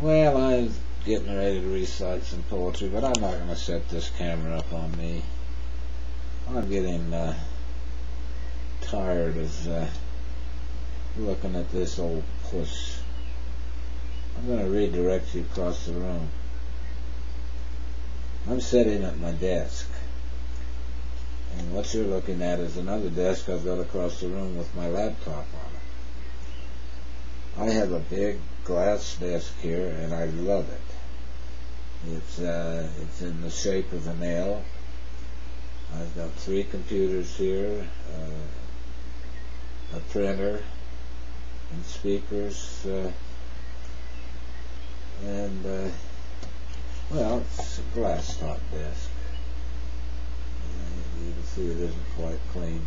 Well, I was getting ready to recite some poetry, but I'm not going to set this camera up on me. I'm getting tired of looking at this old puss. I'm going to redirect you across the room. I'm sitting at my desk, and what you're looking at is another desk I've got across the room with my laptop on it. I have a big glass desk here, and I love it. It's in the shape of an L. I've got 3 computers here, a printer, and speakers, well, it's a glass top desk. You can see it isn't quite clean,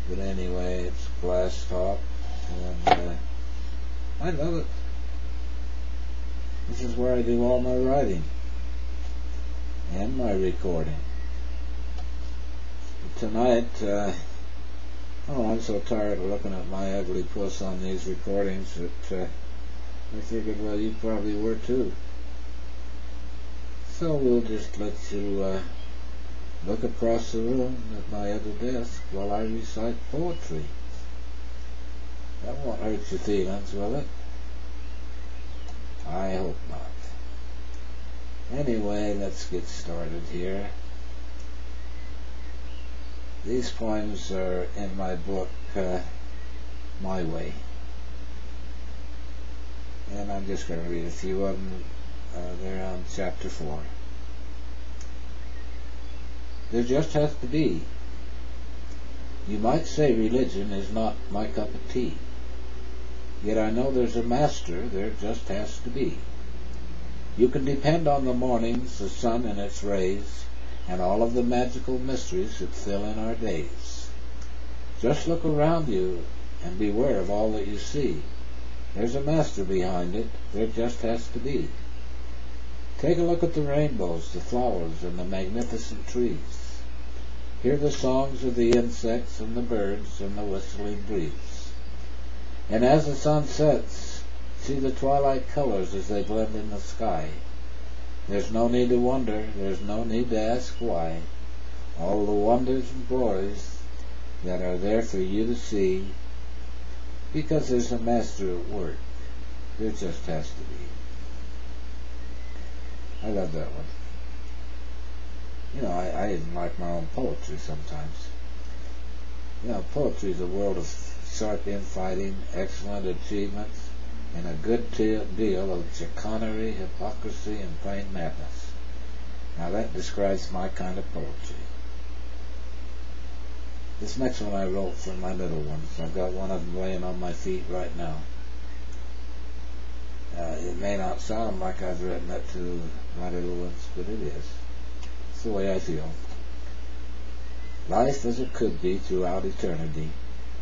but anyway, it's glass top, and I love it. This is where I do all my writing and my recording. Tonight, I'm so tired of looking at my ugly puss on these recordings that I figured, well, you probably were too. So we'll just let you look across the room at my other desk while I recite poetry. That won't hurt your feelings, will it? I hope not. Anyway, let's get started here. These poems are in my book, My Way. And I'm just going to read a few of them. They're on chapter 4. There just has to be. You might say religion is not my cup of tea. Yet I know there's a master, there just has to be. You can depend on the mornings, the sun and its rays, and all of the magical mysteries that fill in our days. Just look around you and beware of all that you see. There's a master behind it, there just has to be. Take a look at the rainbows, the flowers, and the magnificent trees. Hear the songs of the insects and the birds and the whistling breeze. And as the sun sets, see the twilight colors as they blend in the sky. There's no need to wonder, there's no need to ask why. All the wonders and glories that are there for you to see, because there's a master at work. There just has to be. I love that one. You know, I even like my own poetry sometimes. You know, poetry is a world of sharp infighting, excellent achievements, and a good deal of chicanery, hypocrisy, and plain madness. Now that describes my kind of poetry. This next one I wrote for my little ones. I've got one of them laying on my feet right now. It may not sound like I've written it to my little ones, but it is. It's the way I feel. Life as it could be throughout eternity,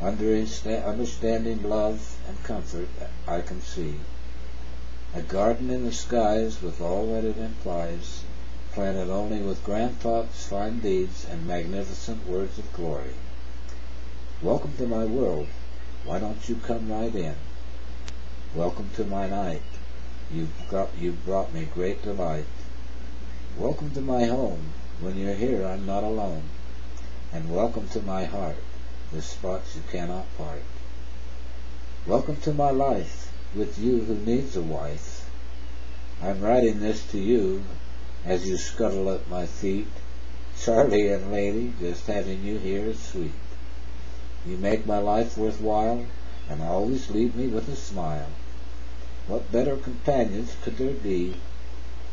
understanding love and comfort I can see. A garden in the skies with all that it implies, planted only with grand thoughts, fine deeds, and magnificent words of glory. Welcome to my world, why don't you come right in? Welcome to my night, you've brought me great delight. Welcome to my home, when you're here I'm not alone. And welcome to my heart, the spots you cannot part. Welcome to my life, with you who needs a wife. I'm writing this to you, as you scuttle at my feet. Charlie and lady, just having you here is sweet. You make my life worthwhile, and always leave me with a smile. What better companions could there be?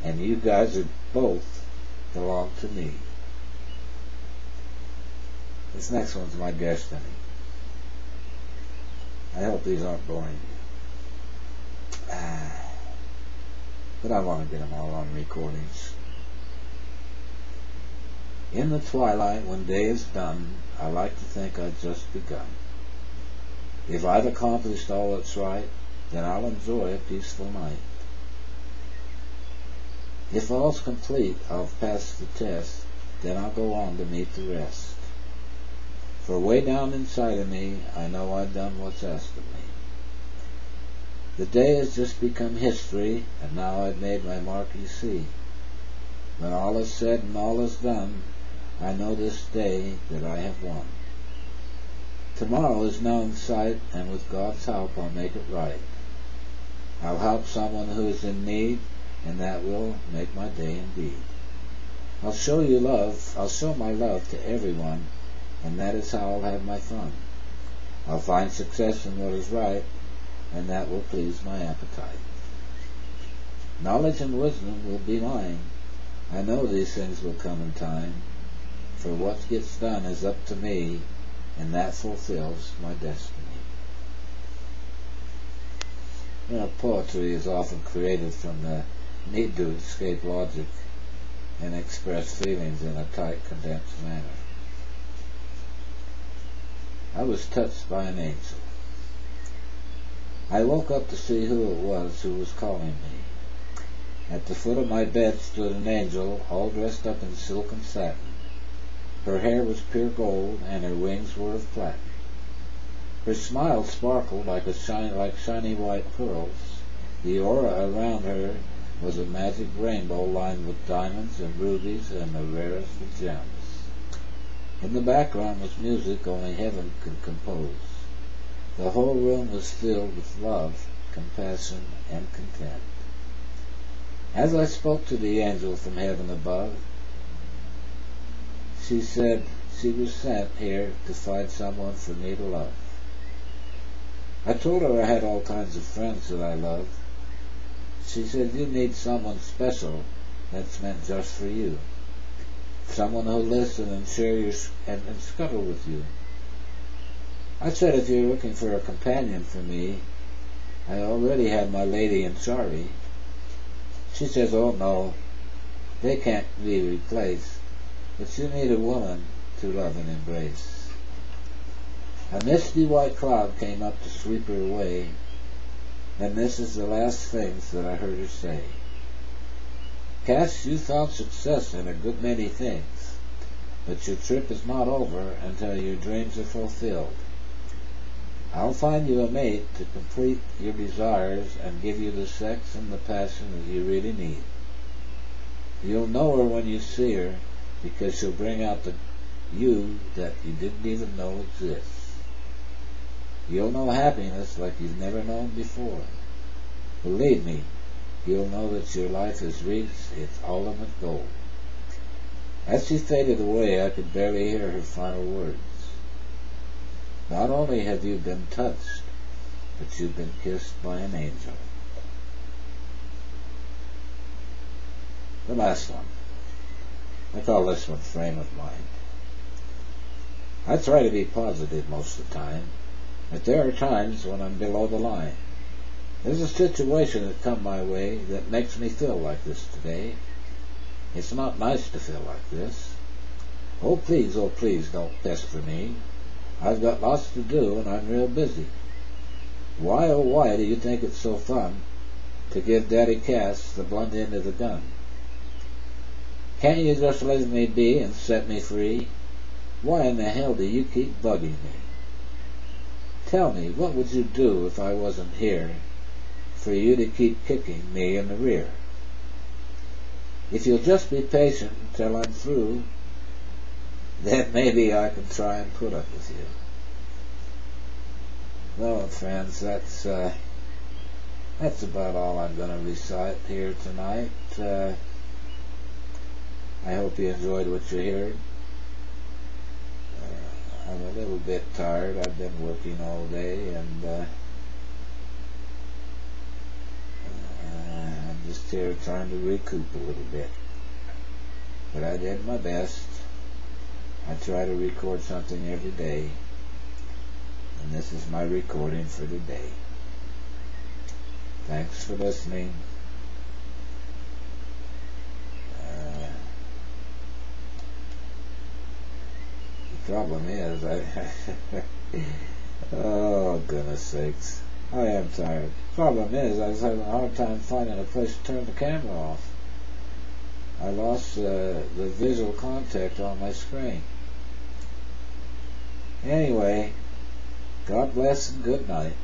And you guys are both belong to me. This next one's my destiny. I hope these aren't boring. But I want to get them all on recordings. In the twilight, when day is done, I like to think I've just begun. If I've accomplished all that's right, then I'll enjoy a peaceful night. If all's complete, I'll pass the test, then I'll go on to meet the rest. For way down inside of me, I know I've done what's asked of me. The day has just become history, and now I've made my mark, you see. When all is said and all is done, I know this day that I have won. Tomorrow is now in sight, and with God's help I'll make it right. I'll help someone who is in need, and that will make my day indeed. I'll show you love, I'll show my love to everyone, and that is how I'll have my fun. I'll find success in what is right, and that will please my appetite. Knowledge and wisdom will be mine. I know these things will come in time, for what gets done is up to me, and that fulfills my destiny. You know, poetry is often created from the need to escape logic and express feelings in a tight, condensed manner. I was touched by an angel. I woke up to see who it was who was calling me. At the foot of my bed stood an angel, all dressed up in silk and satin. Her hair was pure gold, and her wings were of platinum. Her smile sparkled like shiny white pearls. The aura around her was a magic rainbow lined with diamonds and rubies and the rarest of gems. In the background was music only heaven could compose. The whole room was filled with love, compassion, and content. As I spoke to the angel from heaven above, she said she was sent here to find someone for me to love. I told her I had all kinds of friends that I loved. She said, you need someone special that's meant just for you. Someone who'll listen and share and scuttle with you. I said, if you're looking for a companion for me, I already have my lady and Charlie. She says, oh no, they can't be replaced, but you need a woman to love and embrace. A misty white cloud came up to sweep her away, and this is the last things that I heard her say. Cass, you found success in a good many things, but your trip is not over until your dreams are fulfilled. I'll find you a mate to complete your desires and give you the sex and the passion that you really need. You'll know her when you see her, because she'll bring out the you that you didn't even know exists. You'll know happiness like you've never known before. Believe me, you'll know that your life has reached its ultimate goal. As she faded away, I could barely hear her final words. Not only have you been touched, but you've been kissed by an angel. The last one. I call this one Frame of Mind. I try to be positive most of the time, but there are times when I'm below the line. There's a situation that come my way that makes me feel like this today. It's not nice to feel like this. Oh please, don't pester me. I've got lots to do and I'm real busy. Why, oh why do you think it's so fun to give Daddy Cass the blunt end of the gun? Can't you just leave me be and set me free? Why in the hell do you keep bugging me? Tell me, what would you do if I wasn't here for you to keep kicking me in the rear? If you'll just be patient until I'm through, then maybe I can try and put up with you. Well, friends, that's about all I'm going to recite here tonight. I hope you enjoyed what you heard. I'm a little bit tired. I've been working all day, and I'm just here trying to recoup a little bit. But I did my best. I try to record something every day, and this is my recording for today. Thanks for listening. The problem is, oh goodness sakes, I am tired. The problem is, I was having a hard time finding a place to turn the camera off. I lost the visual contact on my screen. Anyway, God bless and good night.